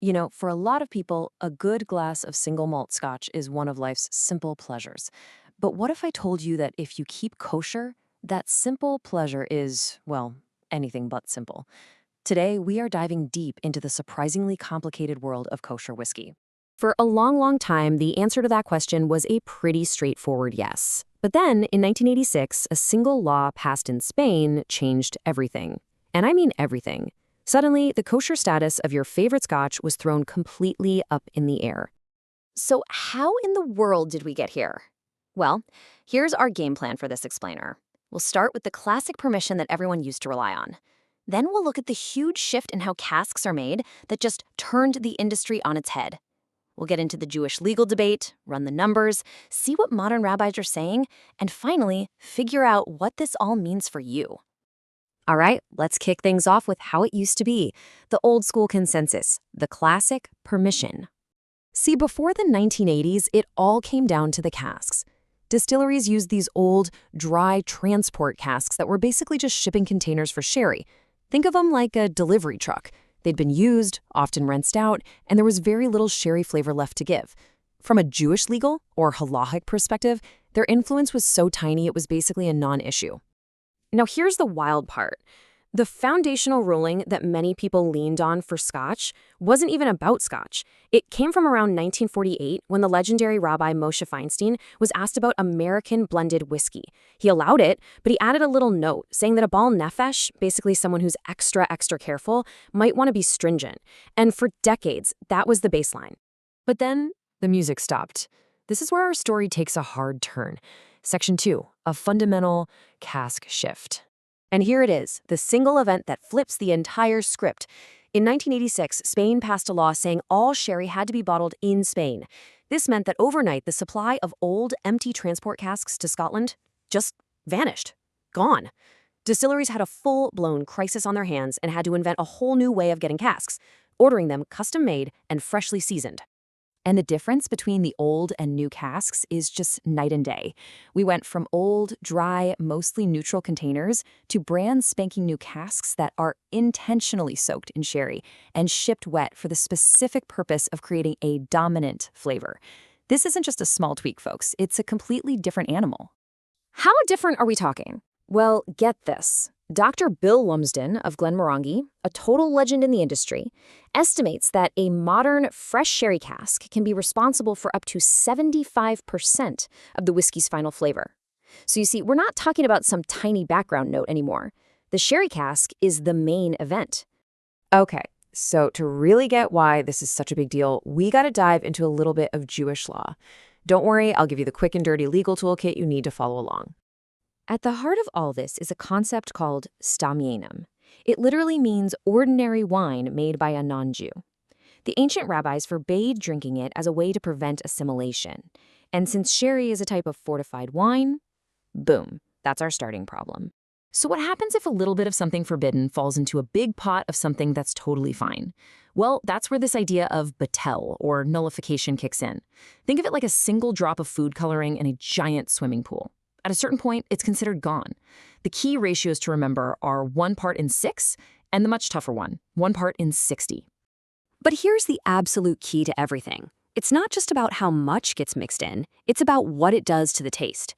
You know, for a lot of people, a good glass of single malt scotch is one of life's simple pleasures. But what if I told you that if you keep kosher, that simple pleasure is, well, anything but simple? Today, we are diving deep into the surprisingly complicated world of kosher whiskey. For a long, long time, the answer to that question was a pretty straightforward yes. But then, in 1986, a single law passed in Spain changed everything. And I mean everything. Suddenly, the kosher status of your favorite scotch was thrown completely up in the air. So, how in the world did we get here? Well, here's our game plan for this explainer. We'll start with the classic permission that everyone used to rely on. Then we'll look at the huge shift in how casks are made that just turned the industry on its head. We'll get into the Jewish legal debate, run the numbers, see what modern rabbis are saying, and finally, figure out what this all means for you. All right, let's kick things off with how it used to be, the old school consensus, the classic permission. See, before the 1980s, it all came down to the casks. Distilleries used these old, dry transport casks that were basically just shipping containers for sherry. Think of them like a delivery truck. They'd been used, often rinsed out, and there was very little sherry flavor left to give. From a Jewish legal or halachic perspective, their influence was so tiny it was basically a non-issue. Now here's the wild part. The foundational ruling that many people leaned on for scotch wasn't even about scotch. It came from around 1948 when the legendary Rabbi Moshe Feinstein was asked about American blended whiskey. He allowed it, but he added a little note saying that a Baal Nefesh, basically someone who's extra careful, might want to be stringent. And for decades, that was the baseline. But then the music stopped. This is where our story takes a hard turn. Section 2, a fundamental cask shift. And here it is, the single event that flips the entire script. In 1986, Spain passed a law saying all sherry had to be bottled in Spain. This meant that overnight, the supply of old, empty transport casks to Scotland just vanished. Gone. Distilleries had a full-blown crisis on their hands and had to invent a whole new way of getting casks, ordering them custom-made and freshly seasoned. And the difference between the old and new casks is just night and day. We went from old, dry, mostly neutral containers to brand spanking new casks that are intentionally soaked in sherry and shipped wet for the specific purpose of creating a dominant flavor. This isn't just a small tweak, folks. It's a completely different animal. How different are we talking? Well, get this. Dr. Bill Lumsden of Glenmorangie, a total legend in the industry, estimates that a modern fresh sherry cask can be responsible for up to 75% of the whiskey's final flavor. So you see, we're not talking about some tiny background note anymore. The sherry cask is the main event. Okay, so to really get why this is such a big deal, we got to dive into a little bit of Jewish law. Don't worry, I'll give you the quick and dirty legal toolkit you need to follow along. At the heart of all this is a concept called stam yanam. It literally means ordinary wine made by a non-Jew. The ancient rabbis forbade drinking it as a way to prevent assimilation. And since sherry is a type of fortified wine, boom, that's our starting problem. So what happens if a little bit of something forbidden falls into a big pot of something that's totally fine? Well, that's where this idea of batel, or nullification, kicks in. Think of it like a single drop of food coloring in a giant swimming pool. At a certain point, it's considered gone. The key ratios to remember are 1 part in 6 and the much tougher one, 1 part in 60. But here's the absolute key to everything. It's not just about how much gets mixed in, it's about what it does to the taste.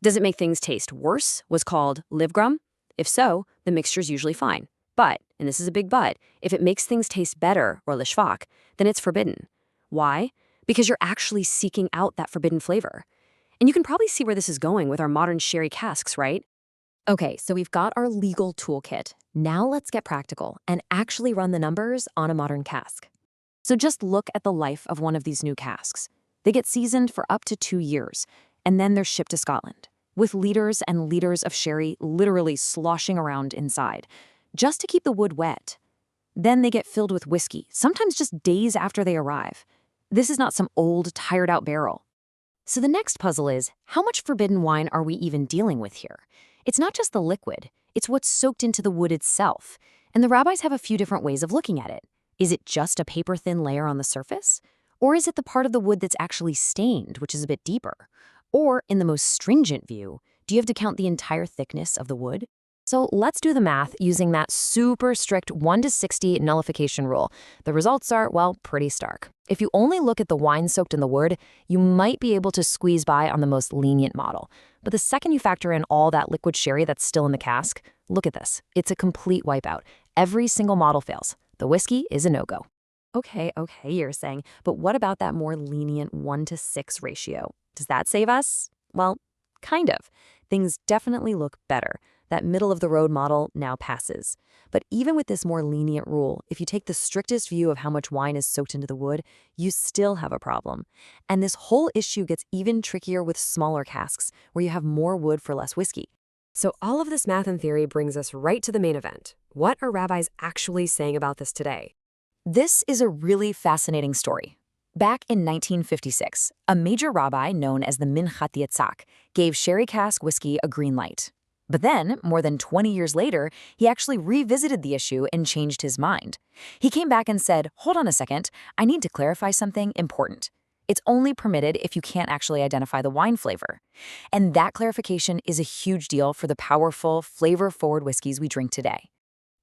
Does it make things taste worse? Was called livgrum? If so, the mixture's usually fine. But, and this is a big but, if it makes things taste better, or lishvak, then it's forbidden. Why? Because you're actually seeking out that forbidden flavor. And you can probably see where this is going with our modern sherry casks, right? Okay, so we've got our legal toolkit. Now let's get practical and actually run the numbers on a modern cask. So just look at the life of one of these new casks. They get seasoned for up to 2 years, and then they're shipped to Scotland, with liters and liters of sherry literally sloshing around inside, just to keep the wood wet. Then they get filled with whiskey, sometimes just days after they arrive. This is not some old, tired-out barrel. So the next puzzle is, how much forbidden wine are we even dealing with here? It's not just the liquid, it's what's soaked into the wood itself. And the rabbis have a few different ways of looking at it. Is it just a paper-thin layer on the surface? Or is it the part of the wood that's actually stained, which is a bit deeper? Or, in the most stringent view, do you have to count the entire thickness of the wood? So let's do the math using that super strict 1 to 60 nullification rule. The results are, well, pretty stark. If you only look at the wine soaked in the wood, you might be able to squeeze by on the most lenient model. But the second you factor in all that liquid sherry that's still in the cask, look at this. It's a complete wipeout. Every single model fails. The whiskey is a no-go. Okay, you're saying, but what about that more lenient 1 to 6 ratio? Does that save us? Well, kind of. Things definitely look better. That middle-of-the-road model now passes. But even with this more lenient rule, if you take the strictest view of how much wine is soaked into the wood, you still have a problem. And this whole issue gets even trickier with smaller casks, where you have more wood for less whiskey. So all of this math and theory brings us right to the main event. What are rabbis actually saying about this today? This is a really fascinating story. Back in 1956, a major rabbi known as the Minchat Yitzhak gave sherry cask whiskey a green light. But then, more than 20 years later, he actually revisited the issue and changed his mind. He came back and said, hold on a second, I need to clarify something important. It's only permitted if you can't actually identify the wine flavor. And that clarification is a huge deal for the powerful, flavor-forward whiskeys we drink today.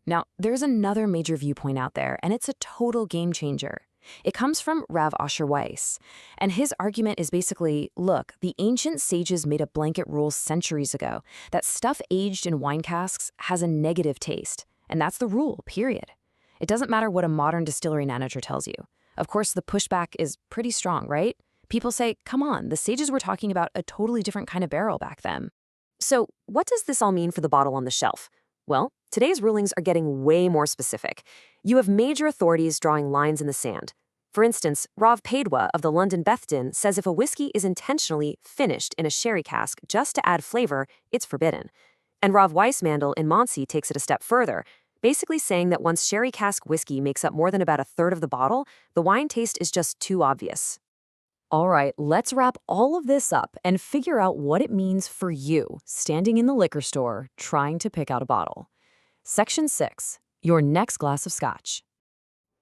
Now, there's another major viewpoint out there, and it's a total game changer. It comes from Rav Asher Weiss, and his argument is basically, look, the ancient sages made a blanket rule centuries ago that stuff aged in wine casks has a negative taste, and that's the rule, period. It doesn't matter what a modern distillery manager tells you. Of course, the pushback is pretty strong, right? People say, come on, the sages were talking about a totally different kind of barrel back then. So what does this all mean for the bottle on the shelf? Well, today's rulings are getting way more specific. You have major authorities drawing lines in the sand. For instance, Rav Padwa of the London Beth Din says if a whiskey is intentionally finished in a sherry cask just to add flavor, it's forbidden. And Rav Weissmandl in Monsey takes it a step further, basically saying that once sherry cask whiskey makes up more than about a third of the bottle, the wine taste is just too obvious. All right, let's wrap all of this up and figure out what it means for you, standing in the liquor store, trying to pick out a bottle. Section 6, your next glass of scotch.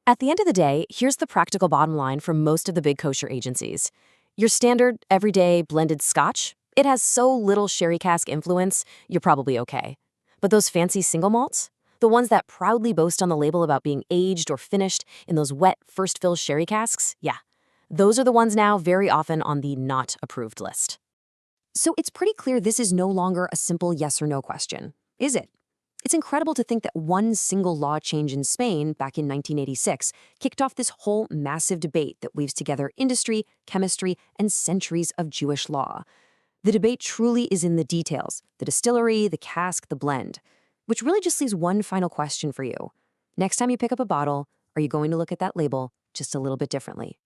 At the end of the day, here's the practical bottom line for most of the big kosher agencies. Your standard, everyday, blended scotch, it has so little sherry cask influence, you're probably okay. But those fancy single malts? The ones that proudly boast on the label about being aged or finished in those wet, first-fill sherry casks? Yeah. Those are the ones now very often on the not approved list. So it's pretty clear this is no longer a simple yes or no question, is it? It's incredible to think that one single law change in Spain back in 1986 kicked off this whole massive debate that weaves together industry, chemistry, and centuries of Jewish law. The debate truly is in the details, the distillery, the cask, the blend, which really just leaves one final question for you. Next time you pick up a bottle, are you going to look at that label just a little bit differently?